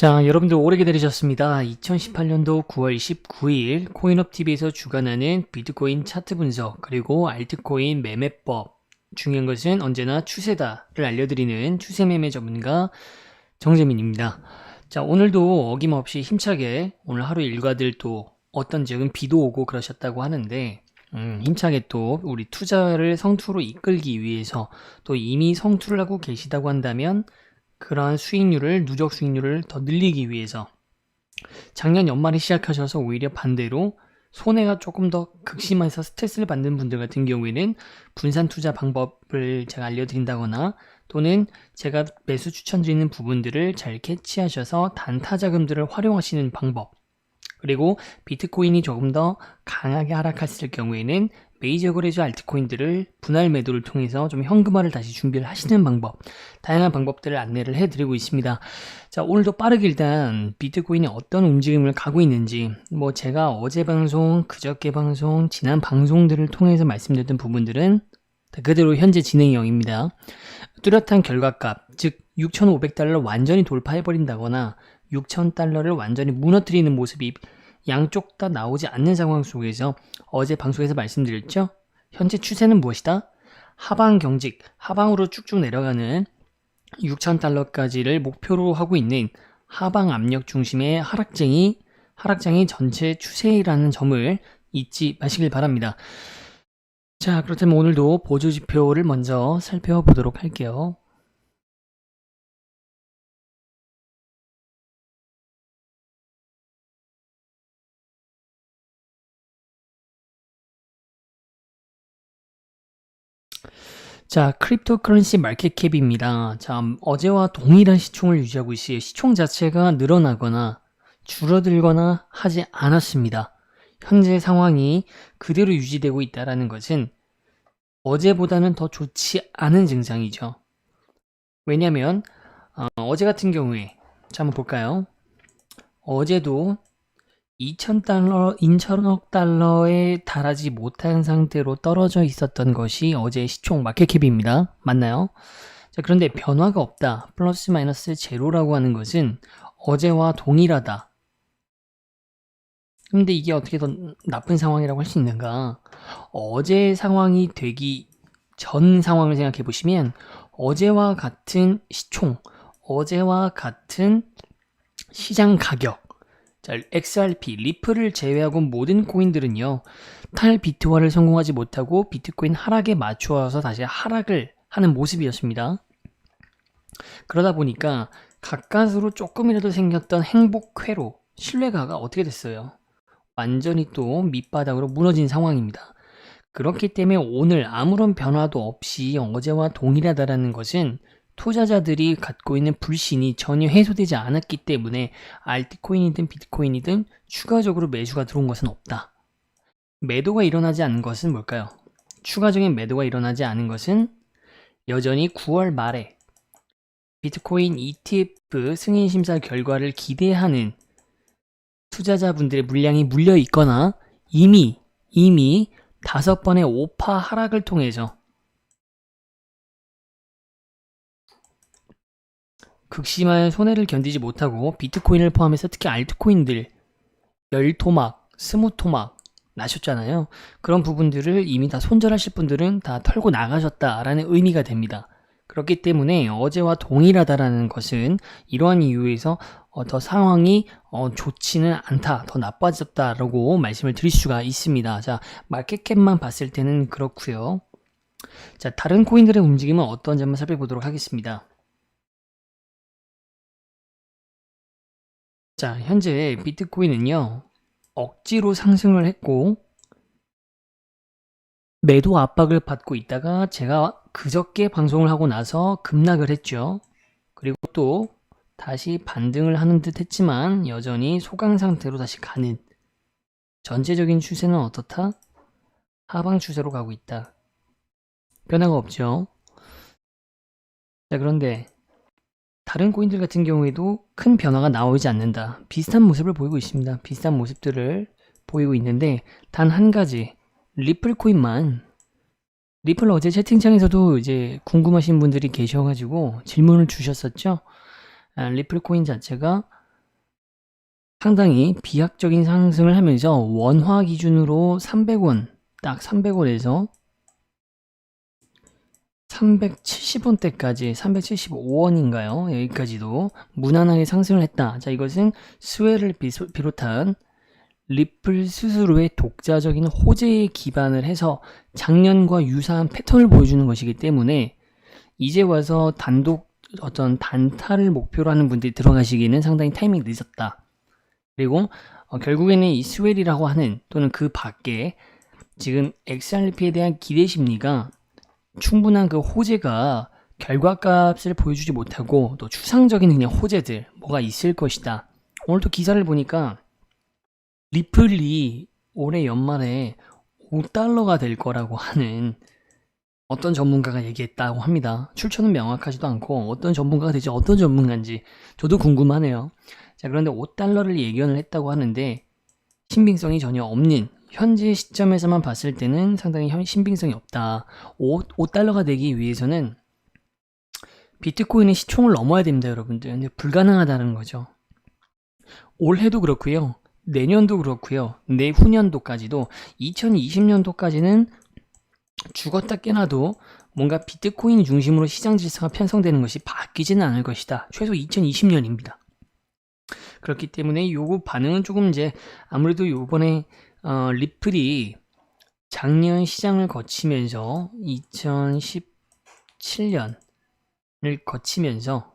자, 여러분들 오래 기다리셨습니다. 2018년도 9월 19일 코인업TV에서 주관하는 비트코인 차트 분석 그리고 알트코인 매매법, 중요한 것은 언제나 추세다를 알려드리는 추세매매 전문가 정재민입니다. 자, 오늘도 어김없이 힘차게 오늘 하루 일과들 또 어떤 지역은 비도 오고 그러셨다고 하는데 힘차게 또 우리 투자를 성투로 이끌기 위해서 또 이미 성투를 하고 계시다고 한다면 그러한 수익률을, 누적 수익률을 더 늘리기 위해서 작년 연말에 시작하셔서 오히려 반대로 손해가 조금 더 극심해서 스트레스를 받는 분들 같은 경우에는 분산 투자 방법을 제가 알려드린다거나 또는 제가 매수 추천드리는 부분들을 잘 캐치하셔서 단타 자금들을 활용하시는 방법, 그리고 비트코인이 조금 더 강하게 하락했을 경우에는 메이저 거래소 알트코인들을 분할 매도를 통해서 좀 현금화를 다시 준비를 하시는 방법, 다양한 방법들을 안내를 해드리고 있습니다. 자, 오늘도 빠르게 일단 비트코인이 어떤 움직임을 가고 있는지, 제가 어제 방송, 그저께 방송, 지난 방송들을 통해서 말씀드렸던 부분들은 그대로 현재 진행형입니다. 뚜렷한 결과값, 즉 6,500달러 완전히 돌파해버린다거나 6,000달러를 완전히 무너뜨리는 모습이 양쪽 다 나오지 않는 상황 속에서 어제 방송에서 말씀드렸죠? 현재 추세는 무엇이다? 하방 경직, 하방으로 쭉쭉 내려가는 6,000달러까지를 목표로 하고 있는 하방 압력 중심의 하락장이 전체 추세라는 점을 잊지 마시길 바랍니다. 자, 그렇다면 오늘도 보조지표를 먼저 살펴보도록 할게요. 자, 크립토커런시 마켓캡입니다. 자, 어제와 동일한 시총을 유지하고 있어요. 시총 자체가 늘어나거나 줄어들거나 하지 않았습니다. 현재 상황이 그대로 유지되고 있다는 것은 어제보다는 더 좋지 않은 증상이죠. 왜냐하면 어제 같은 경우에 자, 한번 볼까요? 어제도 2,000억 달러에 달하지 못한 상태로 떨어져 있었던 것이 어제 시총 마켓캡입니다. 맞나요? 자, 그런데 변화가 없다. 플러스 마이너스 제로라고 하는 것은 어제와 동일하다. 근데 이게 어떻게 더 나쁜 상황이라고 할 수 있는가? 어제 상황이 되기 전 상황을 생각해 보시면 어제와 같은 시총, 어제와 같은 시장 가격, 자, XRP, 리플을 제외하고 모든 코인들은요, 탈비트화를 성공하지 못하고 비트코인 하락에 맞추어서 다시 하락을 하는 모습이었습니다. 그러다 보니까 가까스로 조금이라도 생겼던 행복회로 신뢰가가 어떻게 됐어요? 완전히 또 밑바닥으로 무너진 상황입니다. 그렇기 때문에 오늘 아무런 변화도 없이 어제와 동일하다라는 것은 투자자들이 갖고 있는 불신이 전혀 해소되지 않았기 때문에 알트코인이든 비트코인이든 추가적으로 매수가 들어온 것은 없다. 매도가 일어나지 않은 것은 뭘까요? 추가적인 매도가 일어나지 않은 것은 여전히 9월 말에 비트코인 ETF 승인 심사 결과를 기대하는 투자자분들의 물량이 물려 있거나 이미 5번의 오파 하락을 통해서 극심한 손해를 견디지 못하고 비트코인을 포함해서 특히 알트코인들 10토막, 20토막 나셨잖아요. 그런 부분들을 이미 다 손절하실 분들은 다 털고 나가셨다라는 의미가 됩니다. 그렇기 때문에 어제와 동일하다라는 것은 이러한 이유에서 더 상황이 좋지는 않다, 더 나빠졌다라고 말씀을 드릴 수가 있습니다. 자, 마켓캡만 봤을 때는 그렇고요. 자, 다른 코인들의 움직임은 어떤지 한번 살펴보도록 하겠습니다. 자, 현재 비트코인은요, 억지로 상승을 했고, 매도 압박을 받고 있다가 제가 그저께 방송을 하고 나서 급락을 했죠. 그리고 또 다시 반등을 하는 듯 했지만 여전히 소강 상태로 다시 가는 전체적인 추세는 어떻다? 하방 추세로 가고 있다. 변화가 없죠. 자, 그런데 다른 코인들 같은 경우에도 큰 변화가 나오지 않는다. 비슷한 모습을 보이고 있습니다. 비슷한 모습들을 보이고 있는데 단 한 가지, 리플 코인만, 리플 어제 채팅창에서도 이제 궁금하신 분들이 계셔가지고 질문을 주셨었죠. 리플 코인 자체가 상당히 비약적인 상승을 하면서 원화 기준으로 300원, 딱 300원에서 370원대까지 375원인가요? 여기까지도 무난하게 상승을 했다. 자, 이것은 스웰을 비롯한 리플 스스로의 독자적인 호재에 기반을 해서 작년과 유사한 패턴을 보여주는 것이기 때문에 이제 와서 단독 어떤 단타를 목표로 하는 분들이 들어가시기는 상당히 타이밍이 늦었다. 그리고 결국에는 이 스웰이라고 하는 또는 그 밖에 지금 XRP에 대한 기대 심리가 충분한 그 호재가 결과값을 보여주지 못하고 또 추상적인 그냥 호재들 뭐가 있을 것이다. 오늘도 기사를 보니까 리플이 올해 연말에 $5가 될 거라고 하는 어떤 전문가가 얘기했다고 합니다. 출처는 명확하지도 않고 어떤 전문가가 되지 어떤 전문가인지 저도 궁금하네요. 자, 그런데 $5를 예견을 했다고 하는데 신빙성이 전혀 없는 현재 시점에서만 봤을 때는 상당히 신빙성이 없다. $5가 되기 위해서는 비트코인의 시총을 넘어야 됩니다, 여러분들. 근데 불가능하다는 거죠. 올해도 그렇고요. 내년도 그렇고요. 내후년도까지도 2020년도까지는 죽었다 깨나도 뭔가 비트코인 중심으로 시장 질서가 편성되는 것이 바뀌지는 않을 것이다. 최소 2020년입니다. 그렇기 때문에 요거 반응은 조금 이제 아무래도 요번에 리플이 작년 시장을 거치면서 2017년을 거치면서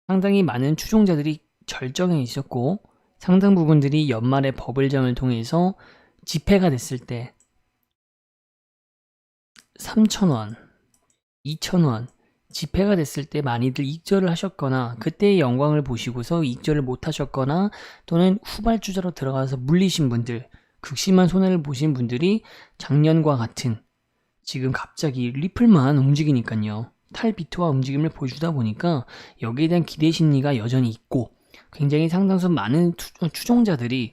상당히 많은 추종자들이 절정에 있었고 상당 부분들이 연말에 버블장을 통해서 집회가 됐을 때 3,000원, 2,000원 집회가 됐을 때 많이들 익절을 하셨거나 그때의 영광을 보시고서 익절을 못 하셨거나 또는 후발주자로 들어가서 물리신 분들, 극심한 손해를 보신 분들이 작년과 같은 지금 갑자기 리플만 움직이니까요. 탈비트와 움직임을 보여주다 보니까 여기에 대한 기대 심리가 여전히 있고 굉장히 상당수 많은 추종자들이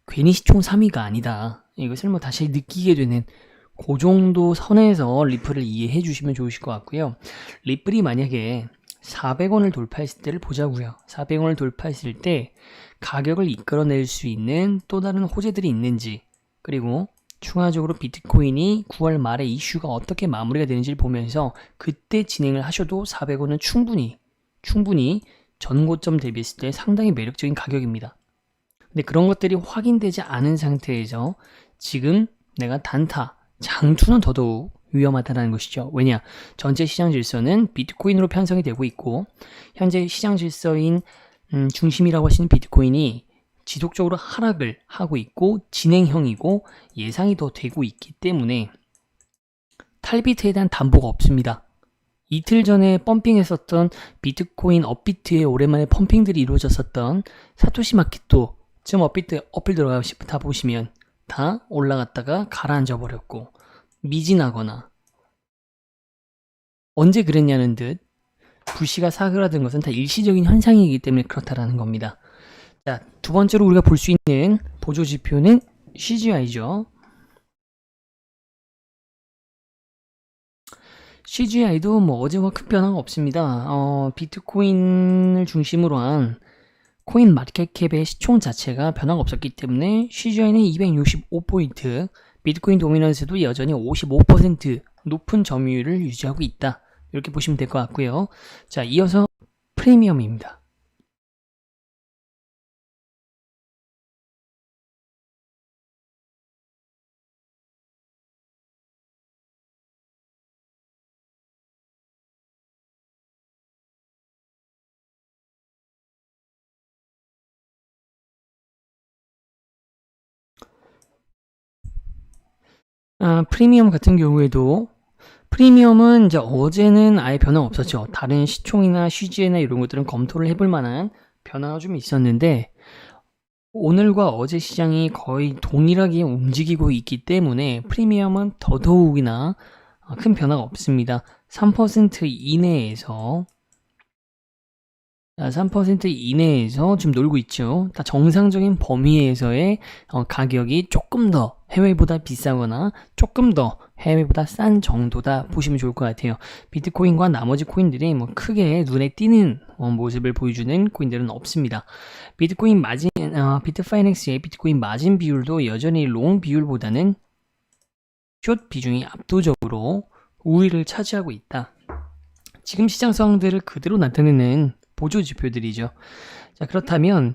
괜히 시총 3위가 아니다. 이것을 뭐 다시 느끼게 되는 그 정도 선에서 리플을 이해해 주시면 좋으실 것 같고요. 리플이 만약에 400원을 돌파했을 때를 보자고요. 400원을 돌파했을 때 가격을 이끌어낼 수 있는 또 다른 호재들이 있는지 그리고 추가적으로 비트코인이 9월 말에 이슈가 어떻게 마무리가 되는지를 보면서 그때 진행을 하셔도 400원은 충분히 전고점 대비했을 때 상당히 매력적인 가격입니다. 근데 그런 것들이 확인되지 않은 상태에서 지금 내가 단타, 장투는 더더욱 위험하다는 것이죠. 왜냐? 전체 시장 질서는 비트코인으로 편성이 되고 있고 현재 시장 질서인 중심이라고 하시는 비트코인이 지속적으로 하락을 하고 있고 진행형이고 예상이 더 되고 있기 때문에 탈비트에 대한 담보가 없습니다. 이틀 전에 펌핑했었던 비트코인 업비트에 오랜만에 펌핑들이 이루어졌었던 사토시 마켓도 지금 업비트 어플 들어가다 보시면 다 올라갔다가 가라앉아 버렸고 미진하거나 언제 그랬냐는 듯 불씨가 사그라든 것은 다 일시적인 현상이기 때문에 그렇다라는 겁니다. 자, 두 번째로 우리가 볼 수 있는 보조 지표는 CGI죠. CGI도 뭐 어제와 큰 변화가 없습니다. 비트코인을 중심으로 한 코인 마켓캡의 시총 자체가 변화가 없었기 때문에 CGI는 265포인트, 비트코인 도미넌스도 여전히 55% 높은 점유율을 유지하고 있다. 이렇게 보시면 될 것 같고요. 자, 이어서 프리미엄입니다. 프리미엄 같은 경우에도 프리미엄은 이제 어제는 아예 변화가 없었죠. 다른 시총이나 CG나 이런 것들은 검토를 해볼 만한 변화가 좀 있었는데 오늘과 어제 시장이 거의 동일하게 움직이고 있기 때문에 프리미엄은 더더욱이나 큰 변화가 없습니다. 3% 이내에서 자, 3% 이내에서 지금 놀고 있죠. 다 정상적인 범위에서의 가격이 조금 더 해외보다 비싸거나 조금 더 해외보다 싼 정도다 보시면 좋을 것 같아요. 비트코인과 나머지 코인들이 뭐 크게 눈에 띄는 모습을 보여주는 코인들은 없습니다. 비트코인 마진, 비트파이넥스의 비트코인 마진 비율도 여전히 롱 비율보다는 숏 비중이 압도적으로 우위를 차지하고 있다. 지금 시장 상황들을 그대로 나타내는 보조 지표들이죠. 자, 그렇다면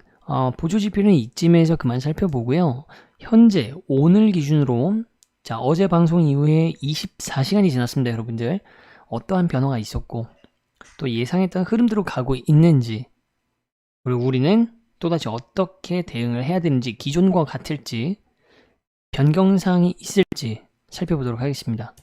보조 지표는 이쯤에서 그만 살펴보고요. 현재 오늘 기준으로 자, 어제 방송 이후에 24시간이 지났습니다, 여러분들. 어떠한 변화가 있었고 또 예상했던 흐름대로 가고 있는지, 그리고 우리는 또다시 어떻게 대응을 해야 되는지, 기존과 같을지 변경사항이 있을지 살펴보도록 하겠습니다.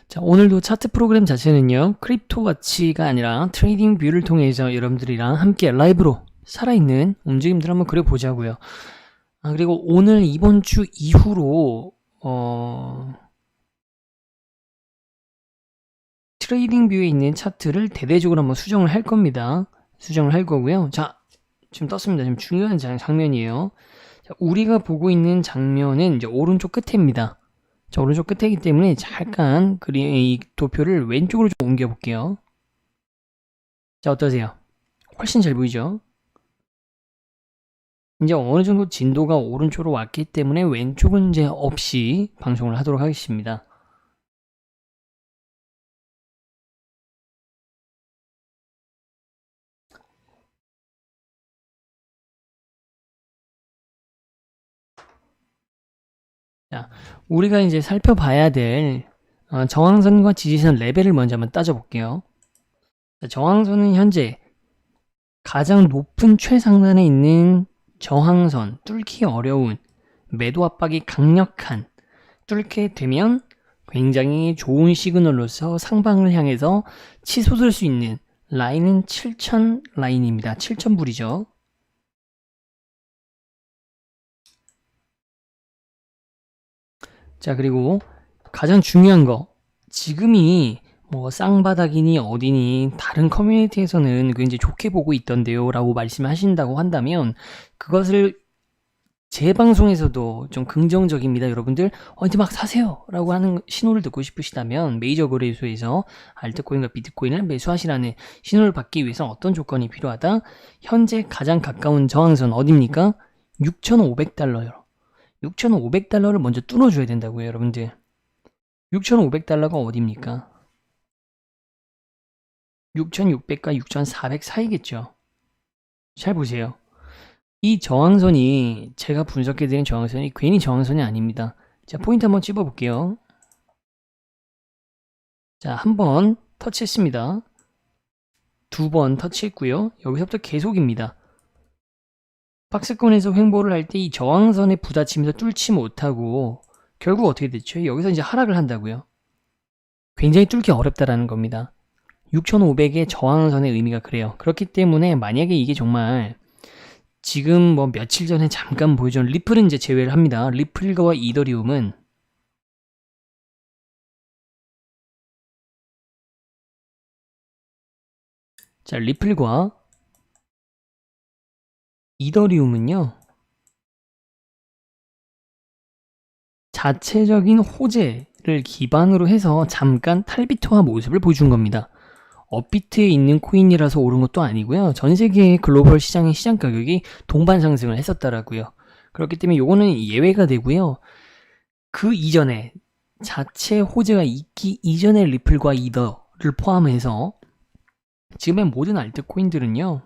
자, 오늘도 차트 프로그램 자체는요, 크립토와치가 아니라 트레이딩 뷰를 통해서 여러분들이랑 함께 라이브로 살아있는 움직임들 한번 그려보자고요. 그리고 오늘 이번 주 이후로 트레이딩 뷰에 있는 차트를 대대적으로 한번 수정을 할 겁니다. 수정을 할 거고요. 자, 지금 떴습니다. 지금 중요한 장면이에요. 자, 우리가 보고 있는 장면은 이제 오른쪽 끝에입니다. 자, 오른쪽 끝이기 때문에 잠깐 이 도표를 왼쪽으로 좀 옮겨 볼게요. 자, 어떠세요? 훨씬 잘 보이죠? 이제 어느 정도 진도가 오른쪽으로 왔기 때문에 왼쪽은 이제 없이 방송을 하도록 하겠습니다. 자, 우리가 이제 살펴봐야 될 저항선과 지지선 레벨을 먼저 한번 따져볼게요. 자, 저항선은 현재 가장 높은 최상단에 있는 저항선, 뚫기 어려운, 매도 압박이 강력한, 뚫게 되면 굉장히 좋은 시그널로서 상방을 향해서 치솟을 수 있는 라인은 7000 라인입니다. 7000불이죠. 자, 그리고 가장 중요한 거, 지금이 뭐 쌍바닥이니 어디니 다른 커뮤니티에서는 굉장히 좋게 보고 있던데요 라고 말씀하신다고 한다면, 그것을 제 방송에서도 좀 긍정적입니다, 여러분들. 이제 막 사세요 라고 하는 신호를 듣고 싶으시다면 메이저 거래소에서 알트코인과 비트코인을 매수하시라는 신호를 받기 위해서 어떤 조건이 필요하다? 현재 가장 가까운 저항선 어디입니까? 6,500달러요. 6,500달러를 먼저 뚫어줘야 된다고요, 여러분들. 6,500달러가 어디입니까? 6,600과 6,400 사이겠죠. 잘 보세요. 이 저항선이, 제가 분석해드린 저항선이 괜히 저항선이 아닙니다. 자, 포인트 한번 찝어볼게요. 자, 한 번 터치했습니다. 두 번 터치했고요. 여기서부터 계속입니다. 박스권에서 횡보를 할 때 이 저항선에 부딪히면서 뚫지 못하고 결국 어떻게 됐죠? 여기서 이제 하락을 한다고요. 굉장히 뚫기 어렵다라는 겁니다. 6,500의 저항선의 의미가 그래요. 그렇기 때문에 만약에 이게 정말 지금 뭐 며칠 전에 잠깐 보여준 리플은 이제 제외를 합니다. 리플과 이더리움은 자, 리플과 이더리움은요, 자체적인 호재를 기반으로 해서 잠깐 탈비토화 모습을 보여준 겁니다. 업비트에 있는 코인이라서 오른 것도 아니고요. 전 세계의 글로벌 시장의 시장 가격이 동반 상승을 했었다라고요. 그렇기 때문에 요거는 예외가 되고요. 그 이전에 자체 호재가 있기 이전의 리플과 이더를 포함해서 지금의 모든 알트코인들은요,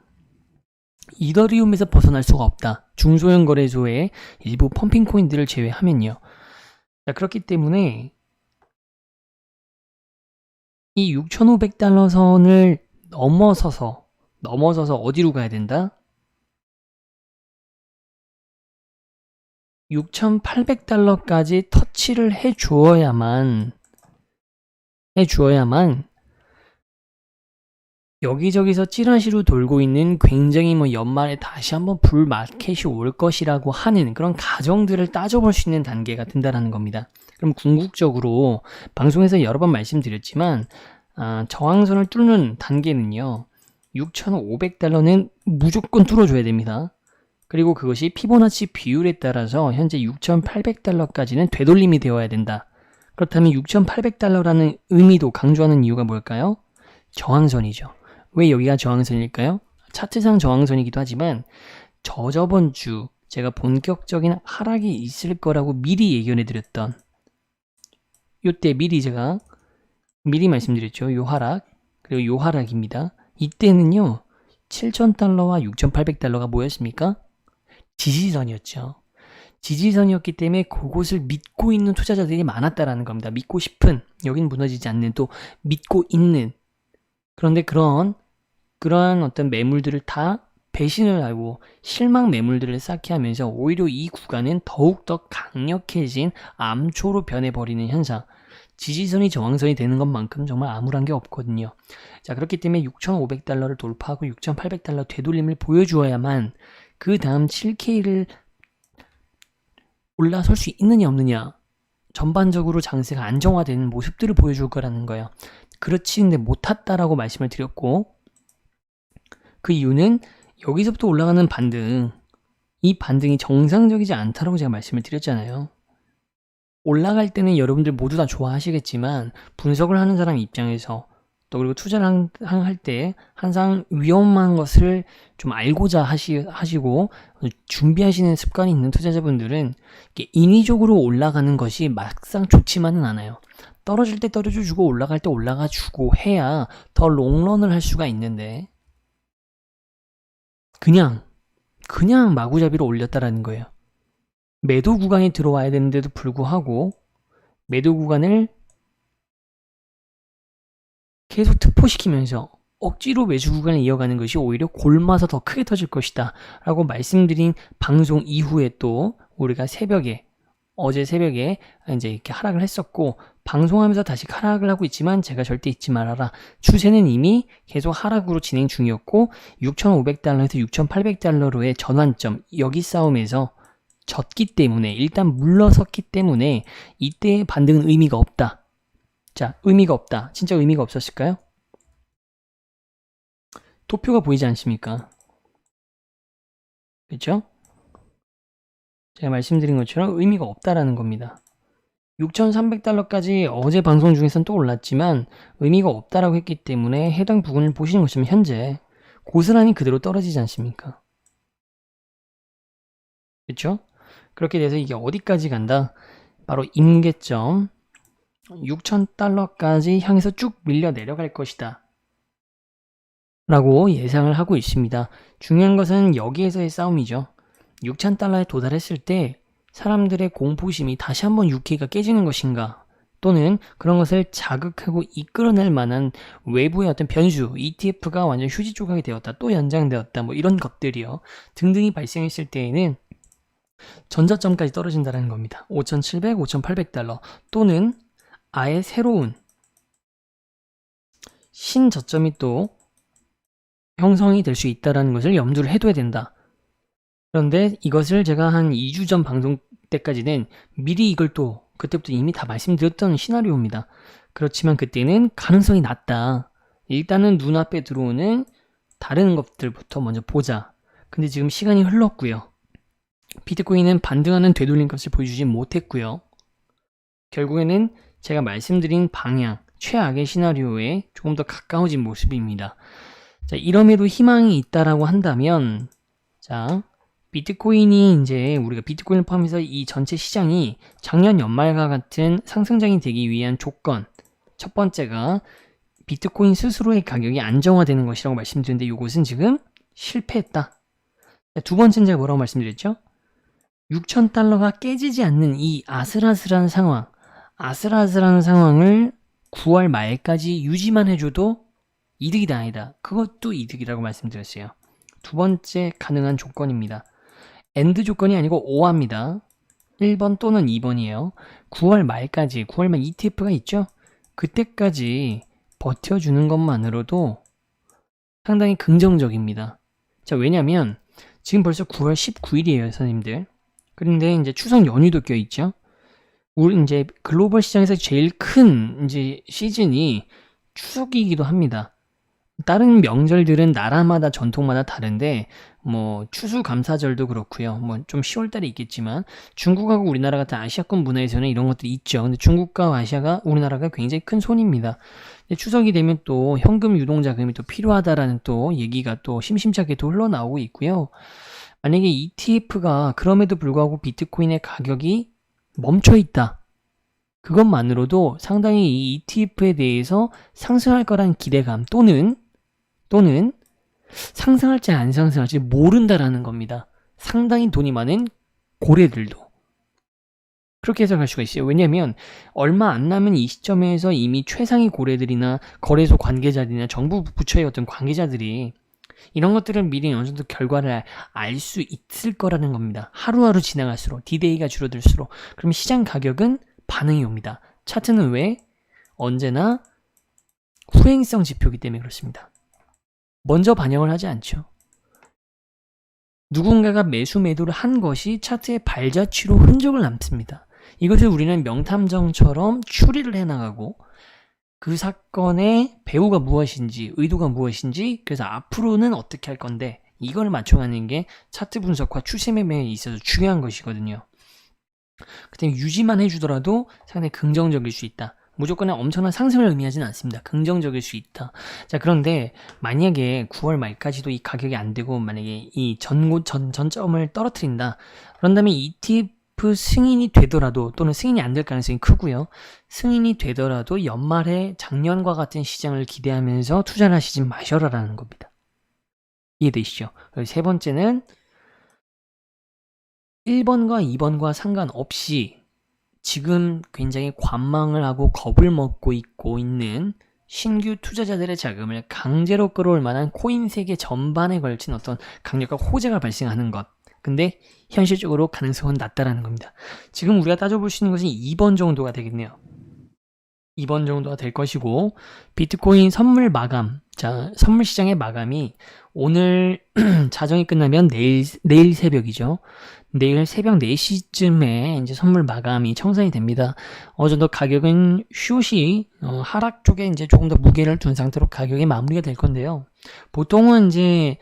이더리움에서 벗어날 수가 없다. 중소형 거래소의 일부 펌핑 코인들을 제외하면요. 자, 그렇기 때문에 이 6,500달러 선을 넘어서서 어디로 가야 된다? 6,800달러까지 터치를 해주어야만 여기저기서 찌라시로 돌고 있는 굉장히 연말에 다시 한번 불 마켓이 올 것이라고 하는 그런 가정들을 따져볼 수 있는 단계가 된다라는 겁니다. 그럼 궁극적으로 방송에서 여러 번 말씀드렸지만 저항선을 뚫는 단계는요. 6,500달러는 무조건 뚫어줘야 됩니다. 그리고 그것이 피보나치 비율에 따라서 현재 6,800달러까지는 되돌림이 되어야 된다. 그렇다면 6,800달러라는 의미도 강조하는 이유가 뭘까요? 저항선이죠. 왜 여기가 저항선일까요? 차트상 저항선이기도 하지만 저저번 주 제가 본격적인 하락이 있을 거라고 미리 예견해드렸던 요때 제가 미리 말씀드렸죠. 요 하락 그리고 요 하락입니다. 이때는요 7,000달러와 6,800달러가 뭐였습니까? 지지선이었죠. 지지선이었기 때문에 그곳을 믿고 있는 투자자들이 많았다라는 겁니다. 믿고 싶은, 여긴 무너지지 않는, 또 믿고 있는. 그런데 그러한 어떤 매물들을 다 배신을 하고 실망 매물들을 쌓게 하면서 오히려 이 구간은 더욱더 강력해진 암초로 변해버리는 현상. 지지선이 저항선이 되는 것만큼 정말 암울한 게 없거든요. 자, 그렇기 때문에 6,500달러를 돌파하고 6,800달러 되돌림을 보여주어야만 그 다음 7K를 올라설 수 있느냐 없느냐, 전반적으로 장세가 안정화되는 모습들을 보여줄 거라는 거예요. 그렇지 근데 못했다라고 말씀을 드렸고, 그 이유는 여기서부터 올라가는 반등, 이 반등이 정상적이지 않다라고 제가 말씀을 드렸잖아요. 올라갈 때는 여러분들 모두 다 좋아하시겠지만 분석을 하는 사람 입장에서 또 그리고 투자를 할 때 항상 위험한 것을 좀 알고자 하시고 준비하시는 습관이 있는 투자자분들은 인위적으로 올라가는 것이 막상 좋지만은 않아요. 떨어질 때 떨어져주고 올라갈 때 올라가주고 해야 더 롱런을 할 수가 있는데 그냥 마구잡이로 올렸다라는 거예요. 매도 구간에 들어와야 되는데도 불구하고 매도 구간을 계속 특포시키면서 억지로 매수 구간을 이어가는 것이 오히려 골마서 더 크게 터질 것이다 라고 말씀드린 방송 이후에 또 우리가 어제 새벽에 이제 이렇게 하락을 했었고, 방송하면서 다시 하락을 하고 있지만 제가 절대 잊지 말아라. 추세는 이미 계속 하락으로 진행 중이었고 6,500달러에서 6,800달러로의 전환점, 여기 싸움에서 졌기 때문에, 일단 물러섰기 때문에 이때의 반등은 의미가 없다. 자, 의미가 없다. 진짜 의미가 없었을까요? 도표가 보이지 않습니까? 그렇죠? 제가 말씀드린 것처럼 의미가 없다라는 겁니다. 6,300달러까지 어제 방송 중에서는 또 올랐지만 의미가 없다라고 했기 때문에 해당 부분을 보시는 것이면 현재 고스란히 그대로 떨어지지 않습니까? 그렇죠? 그렇게 돼서 이게 어디까지 간다? 바로 임계점 6,000달러까지 향해서 쭉 밀려 내려갈 것이다 라고 예상을 하고 있습니다. 중요한 것은 여기에서의 싸움이죠. 6,000달러에 도달했을 때 사람들의 공포심이 다시 한번 6K가 깨지는 것인가, 또는 그런 것을 자극하고 이끌어낼 만한 외부의 어떤 변수, ETF가 완전 휴지 조각이 되었다, 또 연장되었다, 뭐 이런 것들이요 등등이 발생했을 때에는 전저점까지 떨어진다는 겁니다. 5,700, 5,800달러 또는 아예 새로운 신저점이 또 형성이 될 수 있다는 것을 염두를 해둬야 된다. 그런데 이것을 제가 한 2주 전 방송 때까지는 미리 이걸 또 그때부터 이미 다 말씀드렸던 시나리오입니다. 그렇지만 그때는 가능성이 낮다. 일단은 눈앞에 들어오는 다른 것들부터 먼저 보자. 근데 지금 시간이 흘렀고요. 비트코인은 반등하는 되돌림 값을 보여주지 못했고요. 결국에는 제가 말씀드린 방향, 최악의 시나리오에 조금 더 가까워진 모습입니다. 자, 이럼에도 희망이 있다라고 한다면, 자, 비트코인이 이제 우리가 비트코인을 포함해서 이 전체 시장이 작년 연말과 같은 상승장이 되기 위한 조건, 첫 번째가 비트코인 스스로의 가격이 안정화되는 것이라고 말씀드렸는데 이것은 지금 실패했다. 두 번째는 제가 뭐라고 말씀드렸죠? 6,000달러가 깨지지 않는 이 아슬아슬한 상황을 9월 말까지 유지만 해줘도 이득이다 아니다. 그것도 이득이라고 말씀드렸어요. 두 번째 가능한 조건입니다. 엔드 조건이 아니고 오화입니다. 1번 또는 2번이에요. 9월 말 ETF가 있죠? 그때까지 버텨주는 것만으로도 상당히 긍정적입니다. 자, 왜냐면 지금 벌써 9월 19일이에요, 선생님들. 그런데 이제 추석 연휴도 껴있죠. 우리 이제 글로벌 시장에서 제일 큰 이제 시즌이 추석이기도 합니다. 다른 명절들은 나라마다 전통마다 다른데 뭐 추수감사절도 그렇고요. 뭐 좀 10월 달에 있겠지만 중국하고 우리나라 같은 아시아권 문화에서는 이런 것들이 있죠. 근데 중국과 아시아가 우리나라가 굉장히 큰 손입니다. 근데 추석이 되면 또 현금 유동 자금이 또 필요하다라는 또 얘기가 또 심심찮게 또 흘러나오고 있고요. 만약에 ETF가 그럼에도 불구하고 비트코인의 가격이 멈춰 있다. 그것만으로도 상당히 이 ETF에 대해서 상승할 거란 기대감 또는 상승할지 안 상승할지 모른다라는 겁니다. 상당히 돈이 많은 고래들도. 그렇게 해석할 수가 있어요. 왜냐면 얼마 안 남은 이 시점에서 이미 최상위 고래들이나 거래소 관계자들이나 정부 부처의 어떤 관계자들이 이런 것들을 미리 어느 정도 결과를 알 수 있을 거라는 겁니다. 하루하루 지나갈수록, 디데이가 줄어들수록. 그럼 시장 가격은 반응이 옵니다. 차트는 왜? 언제나 후행성 지표이기 때문에 그렇습니다. 먼저 반영을 하지 않죠. 누군가가 매수 매도를 한 것이 차트의 발자취로 흔적을 남습니다. 이것을 우리는 명탐정처럼 추리를 해나가고 그 사건의 배후가 무엇인지, 의도가 무엇인지, 그래서 앞으로는 어떻게 할 건데 이걸 맞춰가는 게 차트 분석과 추세 매매에 있어서 중요한 것이거든요. 그때 유지만 해주더라도 상당히 긍정적일 수 있다. 무조건 엄청난 상승을 의미하지는 않습니다. 긍정적일 수 있다. 자, 그런데 만약에 9월 말까지도 이 가격이 안 되고 만약에 이 전점을 떨어뜨린다. 그런다면 ETF 승인이 되더라도 또는 승인이 안 될 가능성이 크고요. 승인이 되더라도 연말에 작년과 같은 시장을 기대하면서 투자를 하시지 마셔라라는 겁니다. 이해되시죠? 세 번째는 1번과 2번과 상관없이 지금 굉장히 관망을 하고 겁을 먹고 있는 신규 투자자들의 자금을 강제로 끌어올 만한 코인 세계 전반에 걸친 어떤 강력한 호재가 발생하는 것. 근데 현실적으로 가능성은 낮다라는 겁니다. 지금 우리가 따져볼 수 있는 것은 2번 정도가 되겠네요. 2번 정도가 될 것이고 비트코인 선물 마감. 자, 선물 시장의 마감이 오늘 자정이 끝나면 내일 새벽이죠. 내일 새벽 4시쯤에 이제 선물 마감이 청산이 됩니다. 어느 정도 가격은 숏이 하락 쪽에 이제 조금 더 무게를 둔 상태로 가격이 마무리가 될 건데요. 보통은 이제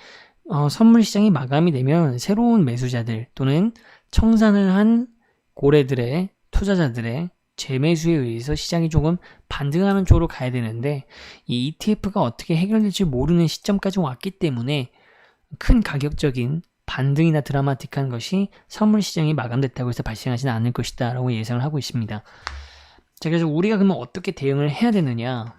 선물 시장이 마감이 되면 새로운 매수자들 또는 청산을 한 고래들의 투자자들의 재매수에 의해서 시장이 조금 반등하는 쪽으로 가야 되는데 이 ETF가 어떻게 해결될지 모르는 시점까지 왔기 때문에 큰 가격적인 반등이나 드라마틱한 것이 선물 시장이 마감됐다고 해서 발생하지는 않을 것이다 라고 예상을 하고 있습니다. 자, 그래서 우리가 그러면 어떻게 대응을 해야 되느냐.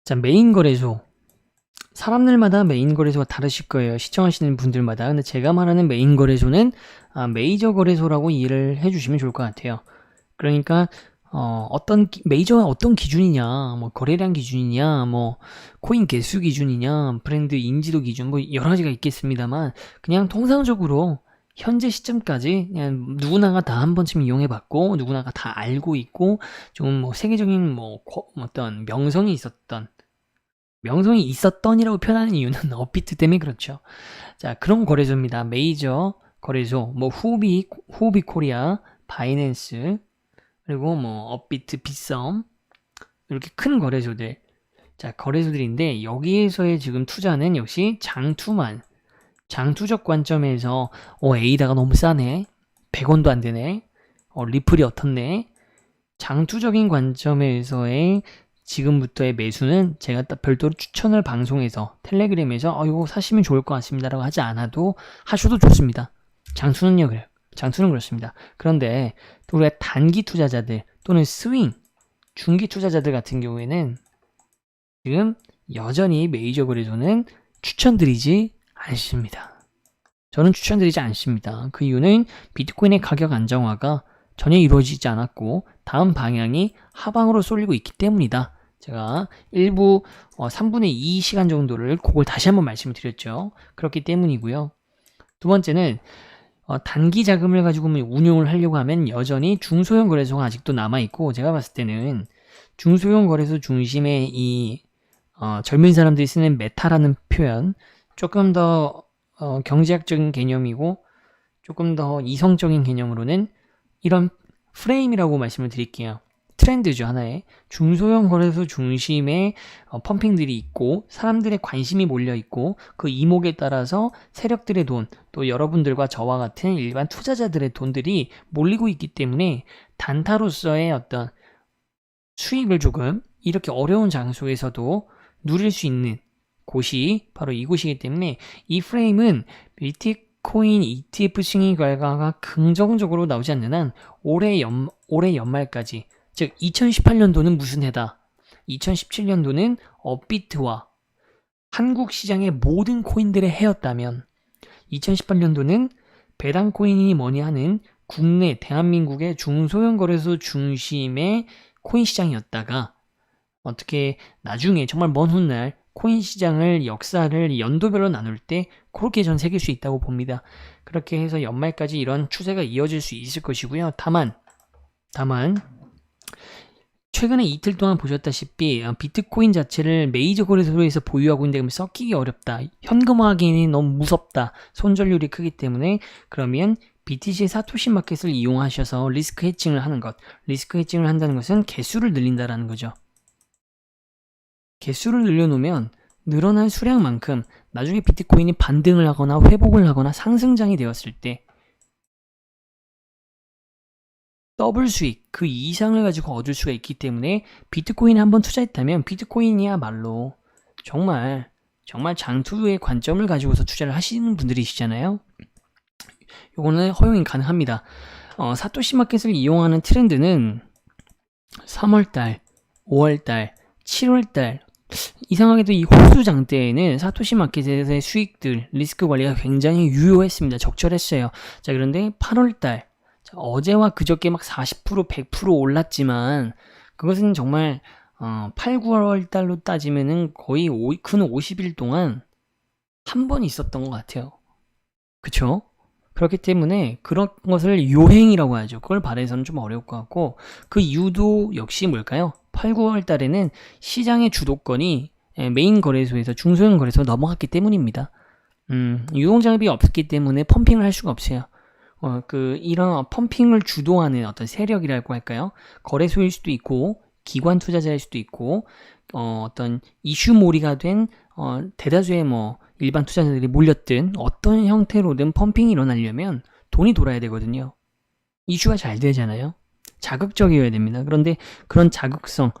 자, 메인 거래소. 사람들마다 메인 거래소가 다르실 거예요. 시청하시는 분들마다. 근데 제가 말하는 메인 거래소는 메이저 거래소라고 이해를 해주시면 좋을 것 같아요. 그러니까 메이저가 어떤 기준이냐, 뭐 거래량 기준이냐, 뭐 코인 개수 기준이냐, 브랜드 인지도 기준, 뭐 여러 가지가 있겠습니다만 그냥 통상적으로 현재 시점까지 그냥 누구나가 다 한 번쯤 이용해봤고 누구나가 다 알고 있고 좀 뭐 세계적인 뭐 어떤 명성이 있었던이라고 표현하는 이유는 업비트 때문에 그렇죠. 자, 그런 거래소입니다. 메이저 거래소, 뭐 후비 코리아, 바이낸스, 그리고 뭐 업비트, 빗썸 이렇게 큰 거래소들. 자, 거래소들인데 여기에서의 지금 투자는 역시 장투적 관점에서 에이다가 너무 싸네. 100원도 안 되네. 리플이 어떻네. 장투적인 관점에서의 지금부터의 매수는 제가 딱 별도로 추천을 방송에서 텔레그램에서 이거 사시면 좋을 것 같습니다 라고 하지 않아도 하셔도 좋습니다. 장투는요 그래요. 장투는 그렇습니다. 그런데 또 우리가 단기 투자자들 또는 스윙 중기 투자자들 같은 경우에는 지금 여전히 메이저 거래소는 추천드리지 않습니다. 저는 추천드리지 않습니다. 그 이유는 비트코인의 가격 안정화가 전혀 이루어지지 않았고 다음 방향이 하방으로 쏠리고 있기 때문이다. 제가 일부 3분의 2 시간 정도를 그걸 다시 한번 말씀을 드렸죠. 그렇기 때문이고요. 두 번째는 단기 자금을 가지고 운용을 하려고 하면 여전히 중소형 거래소가 아직도 남아있고, 제가 봤을 때는 중소형 거래소 중심의 이 젊은 사람들이 쓰는 메타라는 표현, 조금 더 경제학적인 개념이고 조금 더 이성적인 개념으로는 이런 프레임이라고 말씀을 드릴게요. 트렌드죠, 하나의. 중소형 거래소 중심의 펌핑들이 있고 사람들의 관심이 몰려 있고 그 이목에 따라서 세력들의 돈, 또 여러분들과 저와 같은 일반 투자자들의 돈들이 몰리고 있기 때문에 단타로서의 어떤 수익을 조금 이렇게 어려운 장소에서도 누릴 수 있는 곳이 바로 이곳이기 때문에 이 프레임은 비트코인 ETF 승인 결과가 긍정적으로 나오지 않는 한 올해 연말까지, 즉 2018년도는 무슨 해다? 2017년도는 업비트와 한국 시장의 모든 코인들의 해였다면 2018년도는 배당코인이 뭐니 하는 국내 대한민국의 중소형 거래소 중심의 코인 시장이었다가 어떻게 나중에 정말 먼 훗날 코인 시장을 역사를 연도별로 나눌 때 그렇게 전 새길 수 있다고 봅니다. 그렇게 해서 연말까지 이런 추세가 이어질 수 있을 것이고요. 다만 최근에 이틀 동안 보셨다시피 비트코인 자체를 메이저 거래소에서 보유하고 있는데 섞이기 어렵다, 현금화하기는 너무 무섭다, 손절률이 크기 때문에 그러면 BTC 사토시 마켓을 이용하셔서 리스크 해칭을 하는 것, 리스크 해칭을 한다는 것은 개수를 늘린다라는 거죠. 개수를 늘려놓으면 늘어난 수량만큼 나중에 비트코인이 반등을 하거나 회복을 하거나 상승장이 되었을 때 더블 수익, 그 이상을 가지고 얻을 수가 있기 때문에 비트코인에 한번 투자했다면 비트코인이야말로 정말 장투의 관점을 가지고서 투자를 하시는 분들이시잖아요. 요거는 허용이 가능합니다. 사토시 마켓을 이용하는 트렌드는 3월달, 5월달, 7월달, 이상하게도 이 호수장 때에는 사토시 마켓에서의 수익들, 리스크 관리가 굉장히 유효했습니다. 적절했어요. 자, 그런데 8월달, 어제와 그저께 막 40%, 100% 올랐지만 그것은 정말 8, 9월 달로 따지면은 거의 근 50일 동안 한 번 있었던 것 같아요. 그쵸? 그렇기 때문에 그런 것을 요행이라고 하죠. 그걸 발해서는 좀 어려울 것 같고, 그 이유도 역시 뭘까요? 8, 9월 달에는 시장의 주도권이 메인 거래소에서 중소형 거래소로 넘어갔기 때문입니다. 유동자금이 없기 때문에 펌핑을 할 수가 없어요. 이런 펌핑을 주도하는 어떤 세력이라고 할까요? 거래소일 수도 있고, 기관 투자자일 수도 있고, 어떤 이슈몰이가 된, 대다수의 일반 투자자들이 몰렸든, 어떤 형태로든 펌핑이 일어나려면 돈이 돌아야 되거든요. 이슈가 잘 되잖아요? 자극적이어야 됩니다. 그런데 그런 자극성,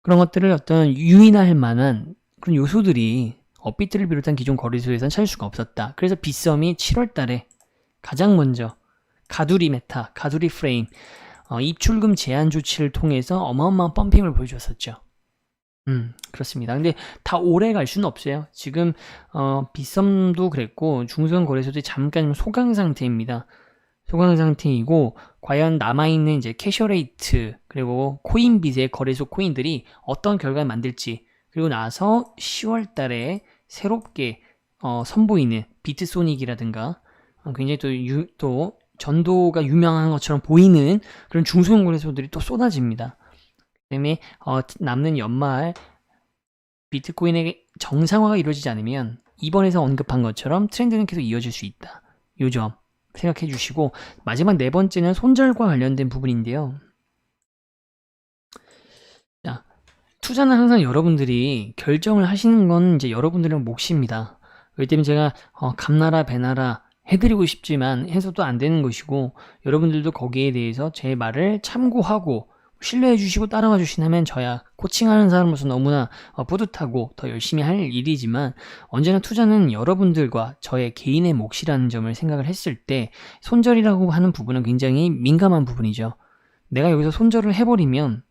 그런 것들을 어떤 유인할 만한 그런 요소들이 업비트를 비롯한 기존 거래소에서는 찾을 수가 없었다. 그래서 빗썸이 7월 달에 가장 먼저 가두리 메타, 가두리 프레임, 입출금 제한 조치를 통해서 어마어마한 펌핑을 보여줬었죠. 그렇습니다. 근데 다 오래 갈 수는 없어요. 지금 빗썸도 그랬고 중소형 거래소들이 잠깐 소강 상태입니다. 소강 상태이고, 과연 남아있는 이제 캐셔레이트 그리고 코인빗의 거래소 코인들이 어떤 결과를 만들지, 그리고 나서 10월 달에 새롭게 선보이는 비트소닉이라든가 굉장히 또 전도가 유명한 것처럼 보이는 그런 중소형 거래소들이 또 쏟아집니다. 그다음에 남는 연말 비트코인의 정상화가 이루어지지 않으면 이번에서 언급한 것처럼 트렌드는 계속 이어질 수 있다. 요 점 생각해 주시고, 마지막 네 번째는 손절과 관련된 부분인데요. 자, 투자는 항상 여러분들이 결정을 하시는 건 이제 여러분들의 몫입니다. 그렇기 때문에 제가 감나라 배나라 해드리고 싶지만 해서도 안 되는 것이고, 여러분들도 거기에 대해서 제 말을 참고하고 신뢰해 주시고 따라와 주신다면 저야 코칭하는 사람으로서 너무나 뿌듯하고 더 열심히 할 일이지만, 언제나 투자는 여러분들과 저의 개인의 몫이라는 점을 생각을 했을 때 손절이라고 하는 부분은 굉장히 민감한 부분이죠. 내가 여기서 손절을 해버리면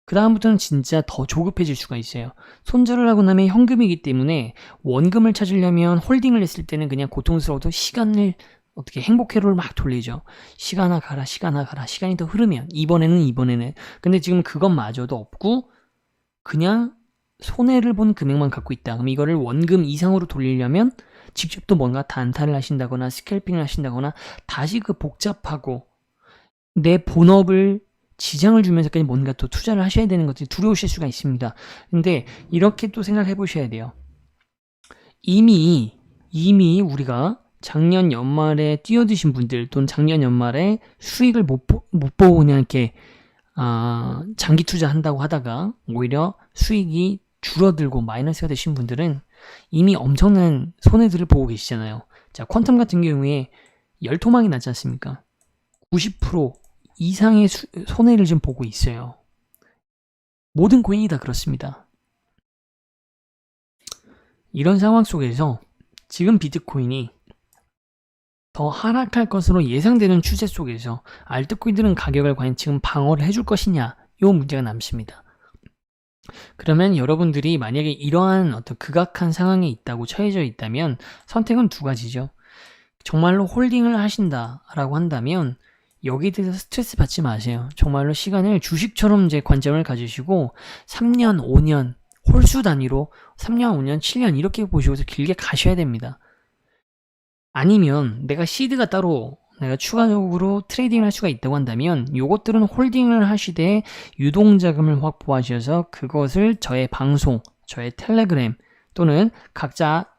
그 다음부터는 진짜 더 조급해질 수가 있어요. 손절을 하고 나면 현금이기 때문에 원금을 찾으려면 홀딩을 했을 때는 그냥 고통스러워도 시간을 어떻게 행복회로를 막 돌리죠. 시간아 가라, 시간아 가라. 시간이 더 흐르면 이번에는 근데 지금 그것마저도 없고 그냥 손해를 본 금액만 갖고 있다. 그럼 이거를 원금 이상으로 돌리려면 직접 또 뭔가 단타를 하신다거나 스캘핑을 하신다거나 다시 그 복잡하고 내 본업을 지장을 주면서까지 뭔가 또 투자를 하셔야 되는 것들이 두려우실 수가 있습니다. 근데 이렇게 또 생각해 보셔야 돼요. 이미 우리가 작년 연말에 뛰어드신 분들 또는 작년 연말에 수익을 못 보고 그냥 이렇게 장기 투자한다고 하다가 오히려 수익이 줄어들고 마이너스가 되신 분들은 이미 엄청난 손해들을 보고 계시잖아요. 자, 퀀텀 같은 경우에 열토막이 나지 않습니까? 90% 이상의 손해를 좀 보고 있어요. 모든 코인이 다 그렇습니다. 이런 상황 속에서 지금 비트코인이 더 하락할 것으로 예상되는 추세 속에서 알트코인들은 가격을 과연 지금 방어를 해줄 것이냐, 이 문제가 남습니다. 그러면 여러분들이 만약에 이러한 어떤 극악한 상황에 있다고 처해져 있다면 선택은 두 가지죠. 정말로 홀딩을 하신다라고 한다면 여기에 대해서 스트레스 받지 마세요. 정말로 시간을 주식처럼 이제 관점을 가지시고 3년, 5년, 홀수 단위로 3년, 5년, 7년 이렇게 보시고서 길게 가셔야 됩니다. 아니면 내가 시드가 따로 내가 추가적으로 트레이딩을 할 수가 있다고 한다면 요것들은 홀딩을 하시되 유동자금을 확보하셔서 그것을 저의 방송, 저의 텔레그램 또는 각자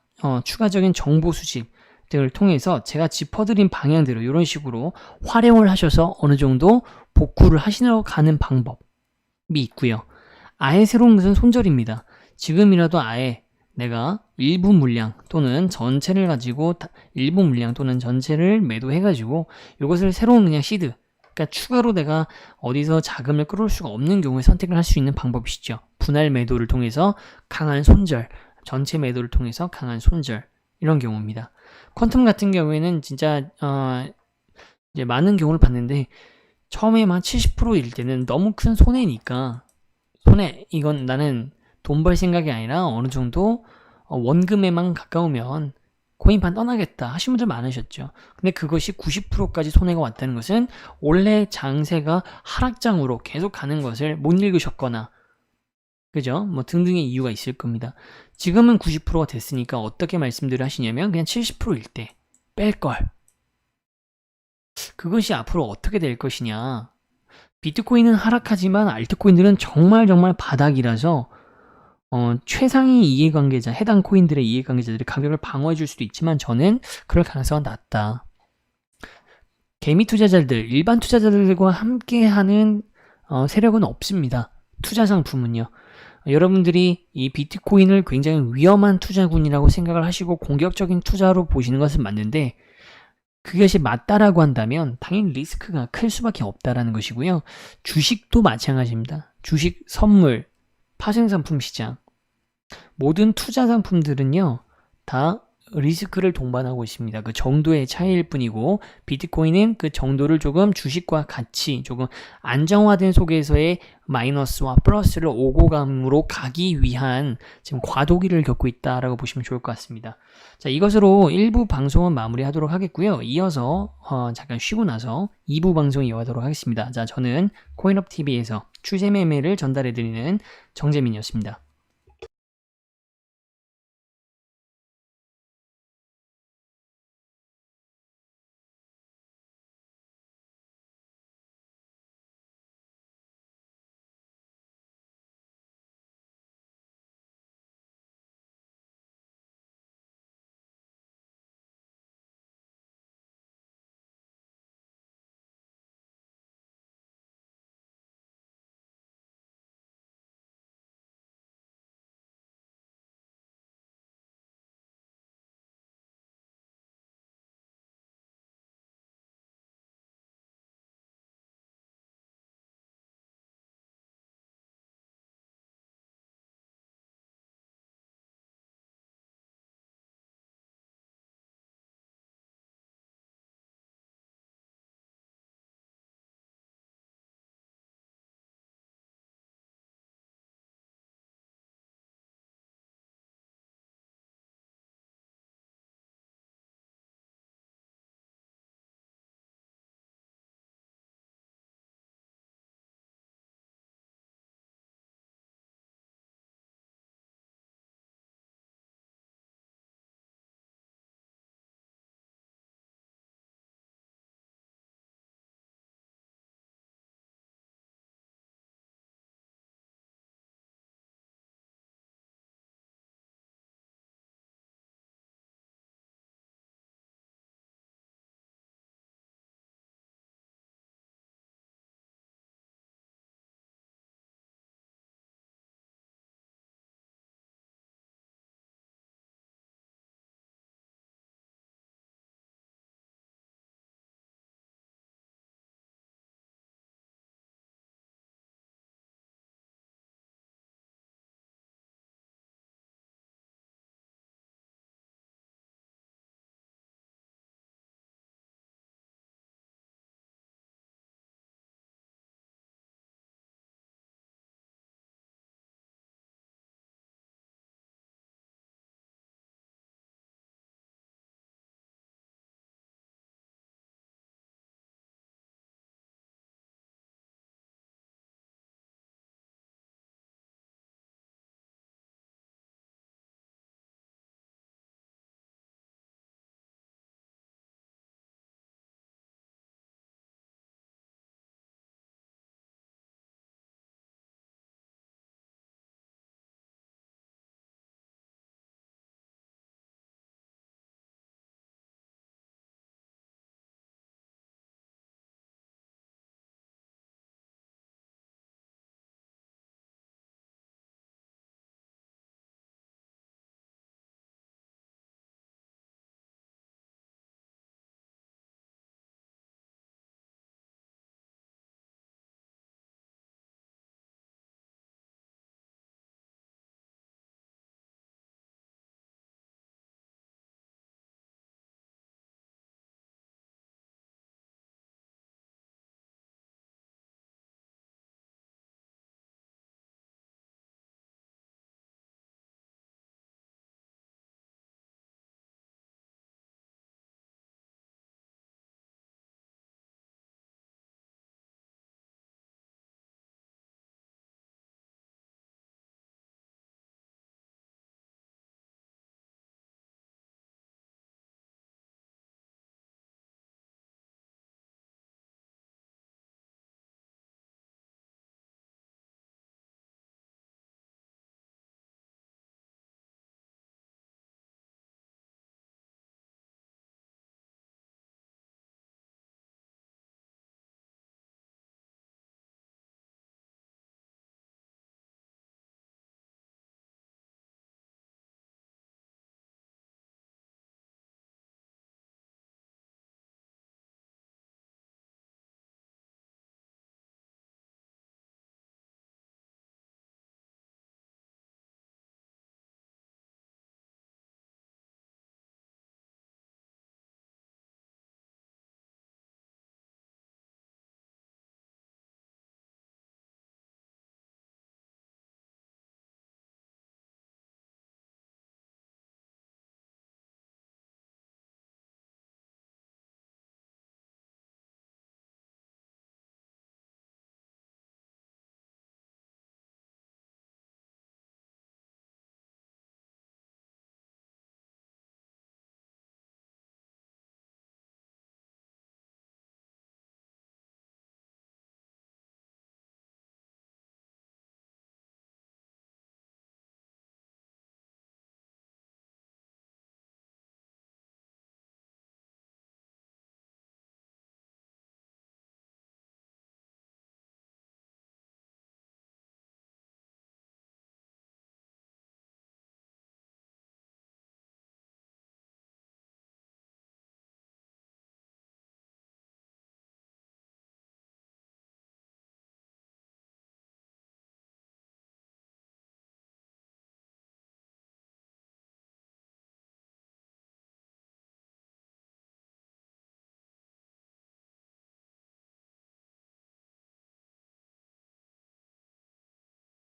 추가적인 정보 수집 등을 통해서 제가 짚어드린 방향대로 이런 식으로 활용을 하셔서 어느 정도 복구를 하시러 가는 방법이 있고요. 아예 새로운 것은 손절입니다. 지금이라도 아예 내가 일부 물량 또는 전체를 가지고 일부 물량 또는 전체를 매도해가지고 이것을 새로운 그냥 시드, 그러니까 추가로 내가 어디서 자금을 끌어올 수가 없는 경우에 선택을 할 수 있는 방법이시죠. 분할 매도를 통해서 강한 손절, 전체 매도를 통해서 강한 손절, 이런 경우입니다. 퀀텀 같은 경우에는 진짜 이제 많은 경우를 봤는데 처음에만 70%일 때는 너무 큰 손해니까 이건 나는 돈 벌 생각이 아니라 어느 정도 원금에만 가까우면 코인판 떠나겠다 하신 분들 많으셨죠. 근데 그것이 90%까지 손해가 왔다는 것은 원래 장세가 하락장으로 계속 가는 것을 못 읽으셨거나 그죠? 뭐 등등의 이유가 있을 겁니다. 지금은 90%가 됐으니까 어떻게 말씀들을 하시냐면 그냥 70%일 때 뺄걸. 그것이 앞으로 어떻게 될 것이냐. 비트코인은 하락하지만 알트코인들은 정말 바닥이라서 최상위 이해관계자, 해당 코인들의 이해관계자들이 가격을 방어해 줄 수도 있지만 저는 그럴 가능성은 낮다. 개미 투자자들, 일반 투자자들과 함께하는 세력은 없습니다. 투자 상품은요. 여러분들이 이 비트코인을 굉장히 위험한 투자군이라고 생각을 하시고 공격적인 투자로 보시는 것은 맞는데 그것이 맞다라고 한다면 당연히 리스크가 클 수밖에 없다라는 것이고요. 주식도 마찬가지입니다. 주식, 선물, 파생상품 시장 모든 투자 상품들은요 다 리스크를 동반하고 있습니다. 그 정도의 차이일 뿐이고 비트코인은 그 정도를 조금 주식과 같이 조금 안정화된 속에서의 마이너스와 플러스를 오고 감으로 가기 위한 지금 과도기를 겪고 있다라고 보시면 좋을 것 같습니다. 자, 이것으로 1부 방송은 마무리하도록 하겠고요. 이어서 잠깐 쉬고 나서 2부 방송 이어가도록 하겠습니다. 자, 저는 코인업TV에서 추세 매매를 전달해드리는 정재민이었습니다.